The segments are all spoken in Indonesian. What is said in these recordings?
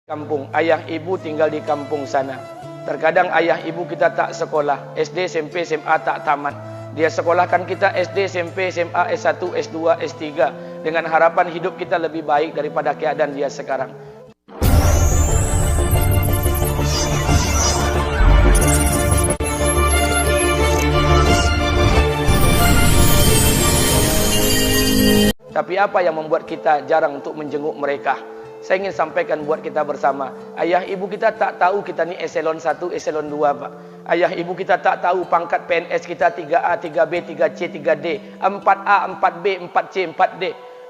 Kampung, ayah ibu tinggal di kampung sana. Terkadang ayah ibu kita tak sekolah, SD, SMP, SMA tak tamat. Dia sekolahkan kita SD, SMP, SMA, S1, S2, S3 dengan harapan hidup kita lebih baik daripada keadaan dia sekarang. Tapi apa yang membuat kita jarang untuk menjenguk mereka? Saya ingin sampaikan buat kita bersama. Ayah ibu kita tak tahu kita ni eselon 1, eselon 2, Pak. Ayah ibu kita tak tahu pangkat PNS kita 3A, 3B, 3C, 3D, 4A, 4B, 4C, 4D.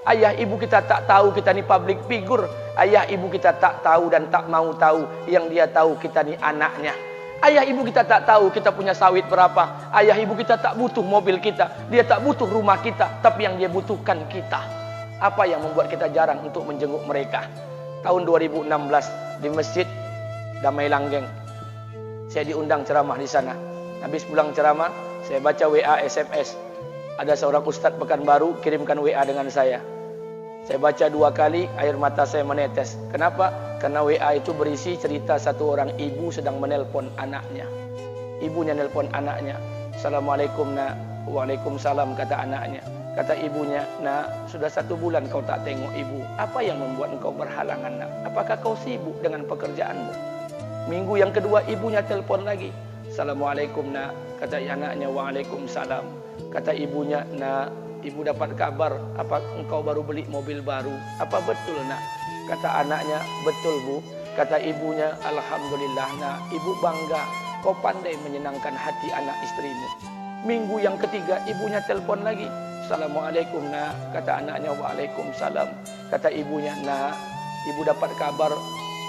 Ayah ibu kita tak tahu kita ni public figure. Ayah ibu kita tak tahu dan tak mau tahu. Yang dia tahu kita ni anaknya. Ayah ibu kita tak tahu kita punya sawit berapa. Ayah ibu kita tak butuh mobil kita. Dia tak butuh rumah kita. Tapi yang dia butuhkan kita. Apa yang membuat kita jarang untuk menjenguk mereka? Tahun 2016 di Masjid Damai Langgeng, saya diundang ceramah di sana. Habis pulang ceramah, saya baca WA SMS. Ada seorang ustadz Pekanbaru kirimkan WA dengan saya. Saya baca 2 kali, air mata saya menetes. Kenapa? Karena WA itu berisi cerita satu orang ibu sedang menelpon anaknya. Ibunya nelpon anaknya. Assalamualaikum nak. Waalaikumsalam, kata anaknya. Kata ibunya, nak, sudah 1 bulan kau tak tengok ibu. Apa yang membuat engkau berhalangan, nak? Apakah kau sibuk dengan pekerjaanmu? Minggu yang kedua, ibunya telpon lagi. Assalamualaikum, nak. Kata anaknya, waalaikumsalam. Kata ibunya, nak, ibu dapat kabar, apa engkau baru beli mobil baru? Apa betul, nak? Kata anaknya, betul, bu. Kata ibunya, alhamdulillah, nak. Ibu bangga, kau pandai menyenangkan hati anak istrimu. Minggu yang ketiga, ibunya telpon lagi. Assalamualaikum, nak. Kata anaknya, waalaikumsalam. Kata ibunya, nak, ibu dapat kabar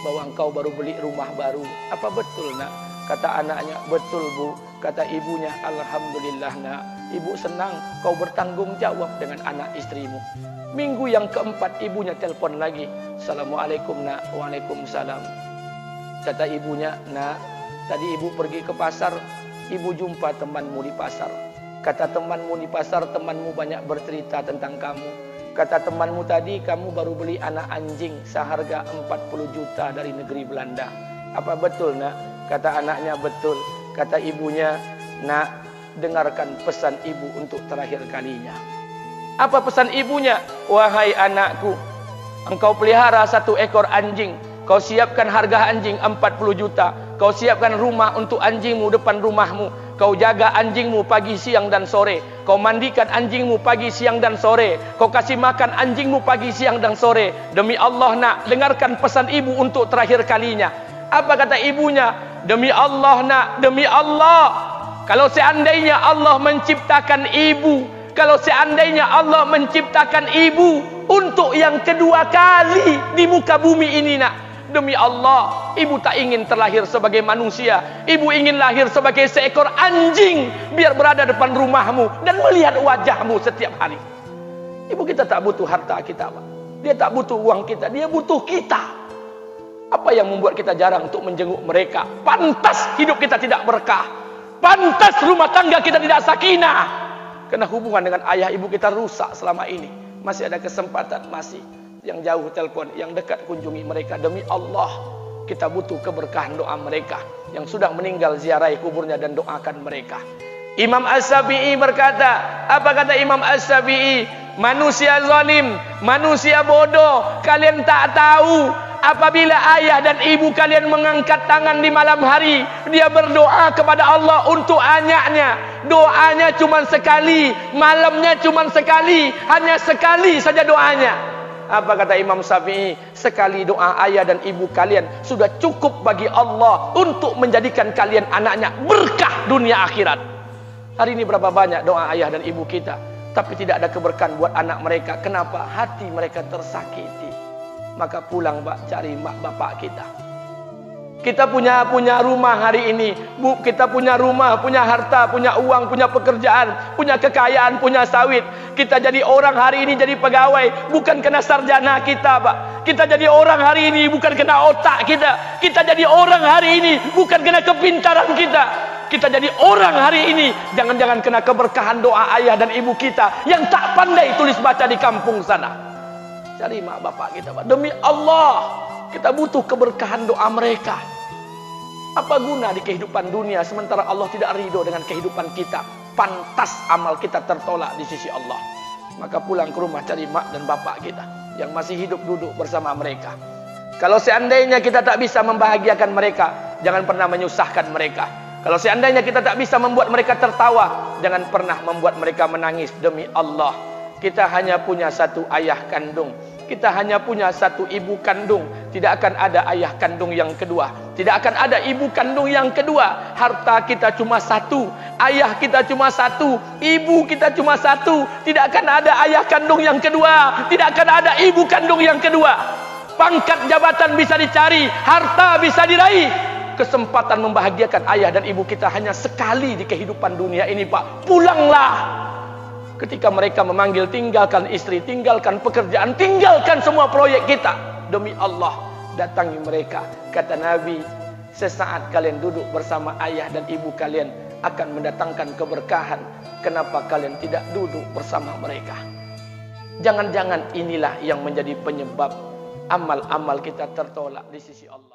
bahwa engkau baru beli rumah baru. Apa betul, nak? Kata anaknya, betul, bu. Kata ibunya, alhamdulillah, nak. Ibu senang kau bertanggung jawab dengan anak istrimu. Minggu yang keempat, ibunya telpon lagi. Assalamualaikum, nak. Waalaikumsalam. Kata ibunya, nak, tadi ibu pergi ke pasar, ibu jumpa temanmu di pasar. Kata temanmu di pasar, temanmu banyak bercerita tentang kamu. Kata temanmu tadi, kamu baru beli anak anjing seharga 40 juta dari negeri Belanda. Apa betul, nak? Kata anaknya, betul. Kata ibunya, nak, dengarkan pesan ibu untuk terakhir kalinya. Apa pesan ibunya? Wahai anakku, engkau pelihara 1 ekor anjing. Kau siapkan harga anjing 40 juta. Kau siapkan rumah untuk anjingmu depan rumahmu. Kau jaga anjingmu pagi, siang, dan sore. Kau mandikan anjingmu pagi, siang, dan sore. Kau kasih makan anjingmu pagi, siang, dan sore. Demi Allah, nak, dengarkan pesan ibu untuk terakhir kalinya. Apa kata ibunya? Demi Allah, nak, demi Allah. Kalau seandainya Allah menciptakan ibu, kalau seandainya Allah menciptakan ibu untuk yang kedua kali di muka bumi ini, nak, demi Allah, ibu tak ingin terlahir sebagai manusia. Ibu ingin lahir sebagai seekor anjing, biar berada depan rumahmu dan melihat wajahmu setiap hari. Ibu kita tak butuh harta kita, Pak. Dia tak butuh uang kita, dia butuh kita. Apa yang membuat kita jarang untuk menjenguk mereka? Pantas hidup kita tidak berkah. Pantas rumah tangga kita tidak sakinah. Karena hubungan dengan ayah ibu kita rusak selama ini. Masih ada kesempatan, masih. Yang jauh telpon, yang dekat kunjungi mereka. Demi Allah, kita butuh keberkahan doa mereka. Yang sudah meninggal, ziarahi kuburnya dan doakan mereka. Imam As-Syafi'i berkata, apa kata Imam As-Syafi'i? Manusia zalim, manusia bodoh, kalian tak tahu apabila ayah dan ibu kalian mengangkat tangan di malam hari, dia berdoa kepada Allah untuk anaknya. Doanya cuma sekali, malamnya cuma sekali, hanya sekali saja doanya. Apa kata Imam Syafi'i? Sekali doa ayah dan ibu kalian sudah cukup bagi Allah untuk menjadikan kalian anaknya berkah dunia akhirat. Hari ini berapa banyak doa ayah dan ibu kita, tapi tidak ada keberkahan buat anak mereka. Kenapa? Hati mereka tersakiti. Maka pulang, Pak, cari mak bapak kita. Kita punya rumah hari ini, bu, kita punya rumah, punya harta, punya uang, punya pekerjaan, punya kekayaan, punya sawit. Kita jadi orang hari ini jadi pegawai bukan kena sarjana kita, Pak. Kita jadi orang hari ini bukan kena otak kita. Kita jadi orang hari ini bukan kena kepintaran kita. Kita jadi orang hari ini jangan-jangan kena keberkahan doa ayah dan ibu kita yang tak pandai tulis baca di kampung sana. Cari mak bapak kita, Pak. Demi Allah, Kita butuh keberkahan doa mereka. Apa guna di kehidupan dunia sementara Allah tidak ridho dengan kehidupan kita? Pantas amal kita tertolak di sisi Allah. Maka pulang ke rumah cari mak dan bapak kita yang masih hidup, duduk bersama mereka. Kalau seandainya kita tak bisa membahagiakan mereka, jangan pernah menyusahkan mereka. Kalau seandainya kita tak bisa membuat mereka tertawa, jangan pernah membuat mereka menangis. Demi Allah, kita hanya punya satu ayah kandung, kita hanya punya satu ibu kandung. Tidak akan ada ayah kandung yang kedua, tidak akan ada ibu kandung yang kedua. Harta kita cuma satu, ayah kita cuma satu, ibu kita cuma satu. Tidak akan ada ayah kandung yang kedua, tidak akan ada ibu kandung yang kedua. Pangkat jabatan bisa dicari, harta bisa diraih, kesempatan membahagiakan ayah dan ibu kita hanya sekali di kehidupan dunia ini, Pak. Pulanglah. Ketika mereka memanggil, tinggalkan istri, tinggalkan pekerjaan, tinggalkan semua proyek kita. Demi Allah, datangi mereka. Kata Nabi, sesaat kalian duduk bersama ayah dan ibu kalian akan mendatangkan keberkahan. Kenapa kalian tidak duduk bersama mereka? Jangan-jangan inilah yang menjadi penyebab amal-amal kita tertolak di sisi Allah.